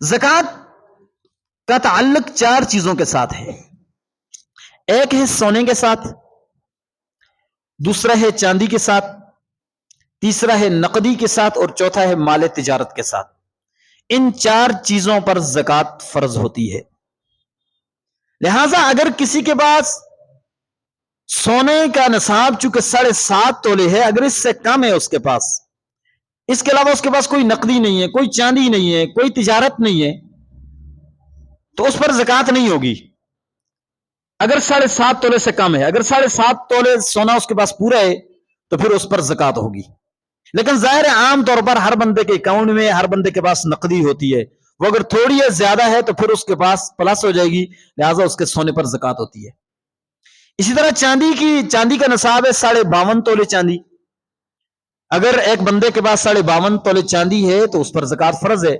زکوٰۃ کا تعلق چار چیزوں کے ساتھ ہے. ایک ہے سونے کے ساتھ، دوسرا ہے چاندی کے ساتھ، تیسرا ہے نقدی کے ساتھ، اور چوتھا ہے مال تجارت کے ساتھ. ان چار چیزوں پر زکوٰۃ فرض ہوتی ہے. لہذا اگر کسی کے پاس سونے کا نصاب چونکہ 7.5 تولے ہے، اگر اس سے کم ہے اس کے پاس، اس کے علاوہ اس کے پاس کوئی نقدی نہیں ہے، کوئی چاندی نہیں ہے، کوئی تجارت نہیں ہے، تو اس پر زکوٰۃ نہیں ہوگی. اگر 7.5 تولے سے کم ہے، اگر 7.5 تولے سونا اس کے پاس پورا ہے تو پھر اس پر زکوٰۃ ہوگی. لیکن ظاہر عام طور پر ہر بندے کے اکاؤنٹ میں، ہر بندے کے پاس نقدی ہوتی ہے، وہ اگر تھوڑی ہے زیادہ ہے تو پھر اس کے پاس پلس ہو جائے گی، لہٰذا اس کے سونے پر زکوٰۃ ہوتی ہے. اسی طرح چاندی کا نصاب ہے 52.5 تولے چاندی. اگر ایک بندے کے پاس 52.5 تولے چاندی ہے تو اس پر زکوٰۃ فرض ہے.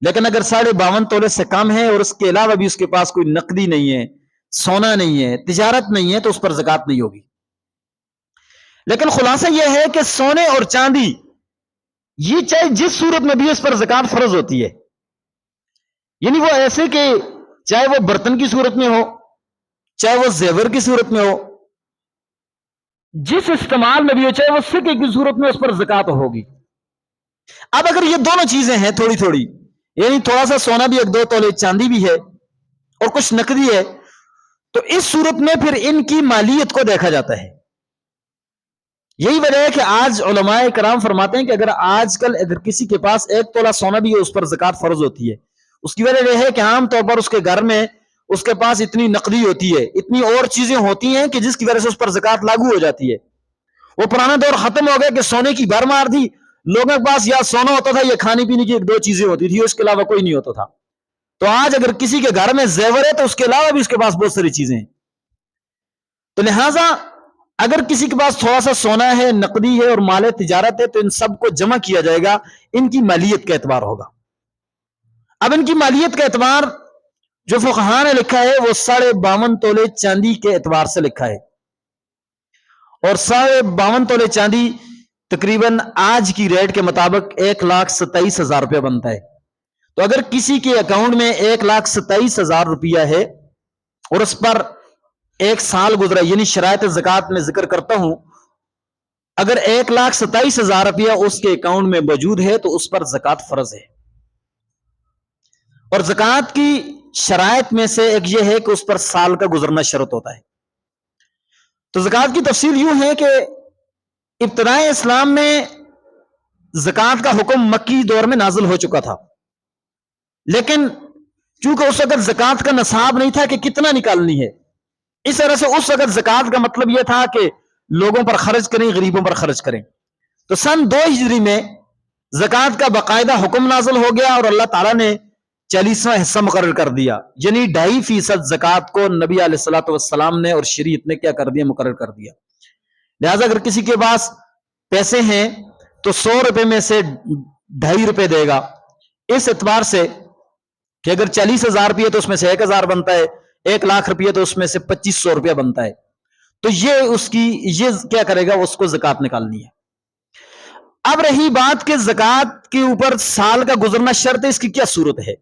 لیکن اگر 52.5 تولے سے کم ہے اور اس کے علاوہ بھی اس کے پاس کوئی نقدی نہیں ہے، سونا نہیں ہے، تجارت نہیں ہے، تو اس پر زکوٰۃ نہیں ہوگی. لیکن خلاصہ یہ ہے کہ سونے اور چاندی یہ چاہے جس صورت میں بھی اس پر زکوٰۃ فرض ہوتی ہے. یعنی وہ ایسے کہ چاہے وہ برتن کی صورت میں ہو، چاہے وہ زیور کی صورت میں ہو، جس استعمال میں بھی ہو، چاہے وہ سکے کی صورت میں، اس پر زکوٰۃ ہوگی. اب اگر یہ دونوں چیزیں ہیں تھوڑی تھوڑی، یعنی تھوڑا سا سونا بھی 1-2 تولے چاندی بھی ہے اور کچھ نقدی ہے، تو اس صورت میں پھر ان کی مالیت کو دیکھا جاتا ہے. یہی وجہ ہے کہ آج علماء کرام فرماتے ہیں کہ آج کل اگر کسی کے پاس 1 تولہ سونا بھی ہے، اس پر زکوٰۃ فرض ہوتی ہے. اس کی وجہ یہ ہے کہ عام طور پر اس کے گھر میں اس کے پاس اتنی نقدی ہوتی ہے، اتنی اور چیزیں ہوتی ہیں کہ جس کی وجہ سے اس پر زکوٰۃ لاگو ہو جاتی ہے. وہ پرانا دور ختم ہو گیا کہ سونے کی بھر مار دی، لوگوں کے پاس یا سونا ہوتا تھا یا کھانے پینے کی 1-2 چیزیں ہوتی تھی، اس کے علاوہ کوئی نہیں ہوتا تھا. تو آج اگر کسی کے گھر میں زیور ہے تو اس کے علاوہ بھی اس کے پاس بہت ساری چیزیں ہیں. تو لہٰذا اگر کسی کے پاس تھوڑا سا سونا ہے، نقدی ہے اور مال تجارت ہے، تو ان سب کو جمع کیا جائے گا، ان کی مالیت کا اعتبار ہوگا. اب ان کی مالیت کا اعتبار جو فقہاء نے لکھا ہے وہ 52.5 تولے چاندی کے اعتبار سے لکھا ہے. اور 52.5 تولے چاندی تقریباً آج کی ریٹ کے مطابق 1,27,000 روپیہ بنتا ہے. تو اگر کسی کے اکاؤنٹ میں 1,27,000 روپیہ ہے اور اس پر 1 سال گزرا، یعنی شرائط زکوٰۃ میں ذکر کرتا ہوں، اگر 1,27,000 روپیہ اس کے اکاؤنٹ میں موجود ہے تو اس پر زکوٰۃ فرض ہے. اور زکوٰۃ کی شرائط میں سے ایک یہ ہے کہ اس پر سال کا گزرنا شرط ہوتا ہے. تو زکوٰۃ کی تفصیل یوں ہے کہ ابتدائے اسلام میں زکوٰۃ کا حکم مکی دور میں نازل ہو چکا تھا، لیکن چونکہ اس وقت زکوٰۃ کا نصاب نہیں تھا کہ کتنا نکالنی ہے، اس طرح سے اس وقت زکوٰۃ کا مطلب یہ تھا کہ لوگوں پر خرچ کریں، غریبوں پر خرچ کریں. تو سن 2 ہجری میں زکوٰۃ کا باقاعدہ حکم نازل ہو گیا اور اللہ تعالیٰ نے 40واں حصہ مقرر کر دیا، یعنی 2.5% زکوٰۃ کو نبی علیہ الصلوۃ والسلام نے اور شریعت نے کیا کر دیا، مقرر کر دیا. لہٰذا اگر کسی کے پاس پیسے ہیں تو 100 روپے میں سے 2.5 روپے دے گا، اس اعتبار سے کہ اگر 40,000 روپیہ تو اس میں سے 1,000 بنتا ہے، 1 لاکھ روپیہ تو اس میں سے 2,500 روپیہ بنتا ہے. تو یہ کیا کرے گا، اس کو زکوٰۃ نکالنی ہے. اب رہی بات کہ زکوٰۃ کے اوپر سال کا گزرنا شرط ہے، اس کی کیا صورت ہے؟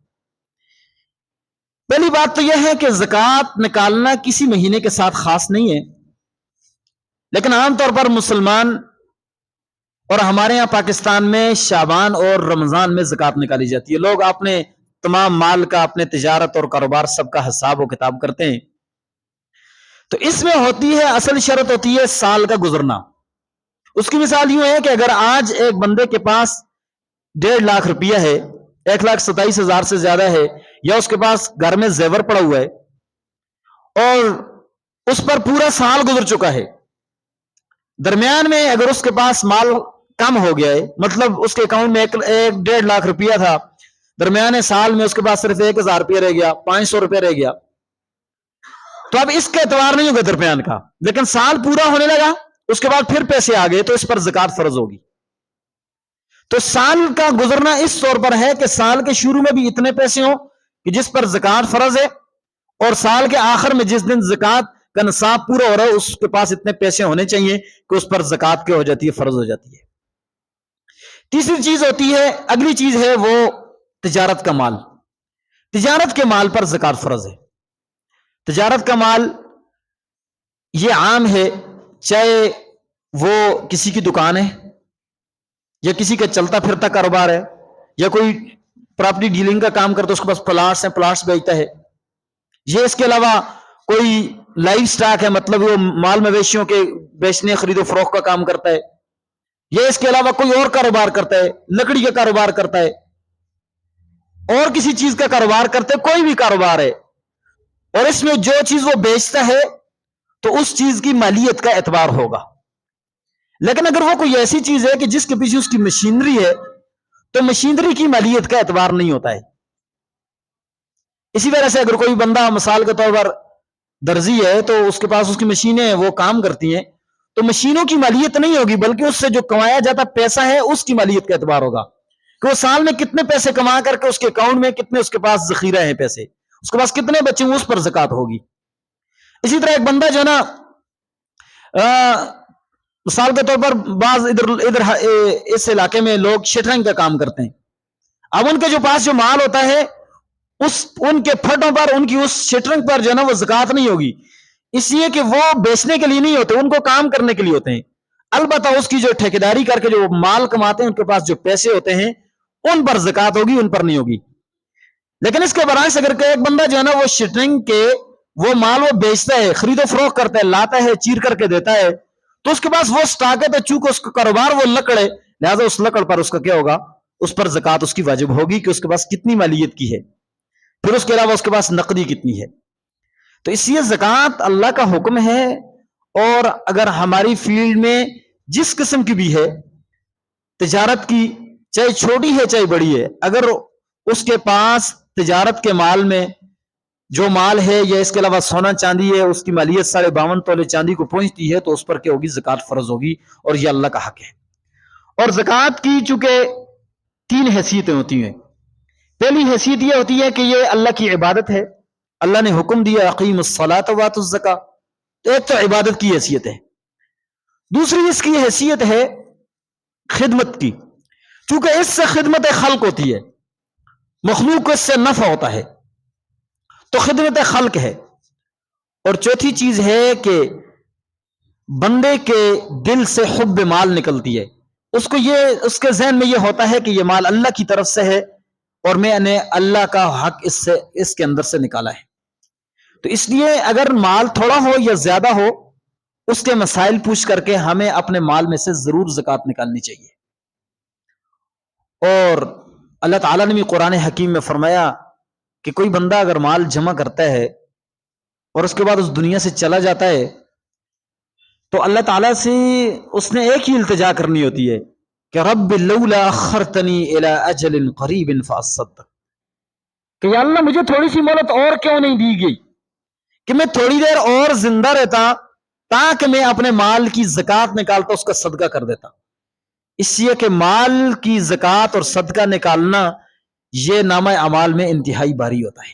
پہلی بات تو یہ ہے کہ زکوٰۃ نکالنا کسی مہینے کے ساتھ خاص نہیں ہے، لیکن عام طور پر مسلمان اور ہمارے ہاں پاکستان میں شعبان اور رمضان میں زکوٰۃ نکالی جاتی ہے. لوگ اپنے تمام مال کا، اپنے تجارت اور کاروبار سب کا حساب و کتاب کرتے ہیں. تو اس میں ہوتی ہے، اصل شرط ہوتی ہے سال کا گزرنا. اس کی مثال یوں ہے کہ اگر آج ایک بندے کے پاس 1.5 لاکھ روپیہ ہے، 1,27,000 سے زیادہ ہے، یا اس کے پاس گھر میں زیور پڑا ہوا ہے اور اس پر پورا سال گزر چکا ہے، درمیان میں اگر اس کے پاس مال کم ہو گیا ہے، مطلب اس کے اکاؤنٹ میں 1.5 لاکھ روپیہ تھا، درمیان سال میں اس کے پاس صرف 1,000 روپیہ رہ گیا، 500 روپیہ رہ گیا، تو اب اس کا اعتبار نہیں ہوگا درمیان کا. لیکن سال پورا ہونے لگا، اس کے بعد پھر پیسے آ گئے تو اس پر زکوٰۃ فرض ہوگی. تو سال کا گزرنا اس طور پر ہے کہ سال کے شروع میں بھی اتنے پیسے ہوں کہ جس پر زکوٰۃ فرض ہے، اور سال کے آخر میں جس دن زکوٰۃ کا نصاب پورا ہو رہا ہے اس کے پاس اتنے پیسے ہونے چاہیے کہ اس پر زکوٰۃ کیا ہو جاتی ہے، فرض ہو جاتی ہے. تیسری چیز ہوتی ہے، اگلی چیز ہے وہ تجارت کا مال. تجارت کے مال پر زکات فرض ہے. تجارت کا مال یہ عام ہے، چاہے وہ کسی کی دکان ہے یا کسی کا چلتا پھرتا کاروبار ہے یا کوئی پراپرٹی ڈیلنگ کا کام کرتا ہے، اس کے پاس پلاٹس ہیں، پلاٹس بیچتا ہے. یہ اس کے علاوہ کوئی لائف سٹاک ہے، مطلب وہ مال مویشیوں کے بیچنے خرید و فروخت کا کام کرتا ہے. یہ اس کے علاوہ کوئی اور کاروبار کرتا ہے، لکڑی کا کاروبار کرتا ہے، اور کسی چیز کا کاروبار کرتا ہے، کوئی بھی کاروبار ہے، اور اس میں جو چیز وہ بیچتا ہے تو اس چیز کی مالیت کا اعتبار ہوگا. لیکن اگر وہ کوئی ایسی چیز ہے کہ جس کے پیچھے اس کی مشینری ہے تو مشینری کی مالیت کا اعتبار نہیں ہوتا ہے. اسی وجہ سے اگر کوئی بندہ مثال کے طور پر درزی ہے تو اس کے پاس اس کی مشینیں وہ کام کرتی ہیں تو مشینوں کی مالیت نہیں ہوگی، بلکہ اس سے جو کمایا جاتا پیسہ ہے اس کی مالیت کا اعتبار ہوگا کہ وہ سال میں کتنے پیسے کما کر کے اس کے اکاؤنٹ میں کتنے اس کے پاس ذخیرہ ہیں پیسے، اس کے پاس کتنے بچے ہیں، اس پر زکات ہوگی. اسی طرح ایک بندہ جو ہے نا مثال کے طور پر بعض ادھر اس علاقے میں لوگ شٹرنگ کا کام کرتے ہیں. اب ان کے جو پاس جو مال ہوتا ہے ان کے پھٹوں پر، ان کی اس شٹرنگ پر جو ہے نا وہ زکات نہیں ہوگی، اس لیے کہ وہ بیچنے کے لیے نہیں ہوتے، ان کو کام کرنے کے لیے ہوتے ہیں. البتہ اس کی جو ٹھیکیداری کر کے جو مال کماتے ہیں ان کے پاس جو پیسے ہوتے ہیں ان پر زکات ہوگی، ان پر نہیں ہوگی. لیکن اس کے برعکس اگر کہ ایک بندہ جو ہے نا وہ شٹرنگ کے وہ مال وہ بیچتا ہے، خرید و فروخت کرتا ہے، لاتا ہے، چیر کر کے دیتا ہے، تو اس کے پاس وہ سٹاک ہے، تو چونکہ اس کا کاروبار وہ لکڑ ہے لہذا اس لکڑ پر اس کا کیا ہوگا، اس پر زکات اس کی واجب ہوگی کہ اس کے پاس کتنی مالیت کی ہے. پھر اس کے علاوہ اس کے پاس نقدی کتنی ہے. تو اس لیے زکات اللہ کا حکم ہے، اور اگر ہماری فیلڈ میں جس قسم کی بھی ہے تجارت کی، چاہے چھوٹی ہے چاہے بڑی ہے، اگر اس کے پاس تجارت کے مال میں جو مال ہے یا اس کے علاوہ سونا چاندی ہے، اس کی مالیت 52.5 تولے چاندی کو پہنچتی ہے تو اس پر کیا ہوگی، زکات فرض ہوگی، اور یہ اللہ کا حق ہے. اور زکات کی چونکہ 3 حیثیتیں ہوتی ہیں. پہلی حیثیت یہ ہوتی ہے کہ یہ اللہ کی عبادت ہے، اللہ نے حکم دیا اقیم الصلاۃ وآتوا الزکاۃ، تو ایک تو عبادت کی حیثیت ہے. دوسری اس کی حیثیت ہے خدمت کی، چونکہ اس سے خدمت خلق ہوتی ہے، مخلوق کو اس سے نفع ہوتا ہے تو خدمت خلق ہے. اور چوتھی چیز ہے کہ بندے کے دل سے حب مال نکلتی ہے، اس کو یہ اس کے ذہن میں یہ ہوتا ہے کہ یہ مال اللہ کی طرف سے ہے اور میں نے اللہ کا حق اس کے اندر سے نکالا ہے. تو اس لیے اگر مال تھوڑا ہو یا زیادہ ہو اس کے مسائل پوچھ کر کے ہمیں اپنے مال میں سے ضرور زکات نکالنی چاہیے. اور اللہ تعالیٰ نے بھی قرآن حکیم میں فرمایا کہ کوئی بندہ اگر مال جمع کرتا ہے اور اس کے بعد اس دنیا سے چلا جاتا ہے تو اللہ تعالیٰ سے اس نے ایک ہی التجا کرنی ہوتی ہے کہ رب لولا اخرتنی الی اجل قریب فاصدق، کہ یا اللہ مجھے تھوڑی سی مہلت اور کیوں نہیں دی گئی کہ میں تھوڑی دیر اور زندہ رہتا تاکہ میں اپنے مال کی زکات نکالتا، اس کا صدقہ کر دیتا. اس لیے کہ مال کی زکات اور صدقہ نکالنا یہ نامہ اعمال میں انتہائی بھاری ہوتا ہے.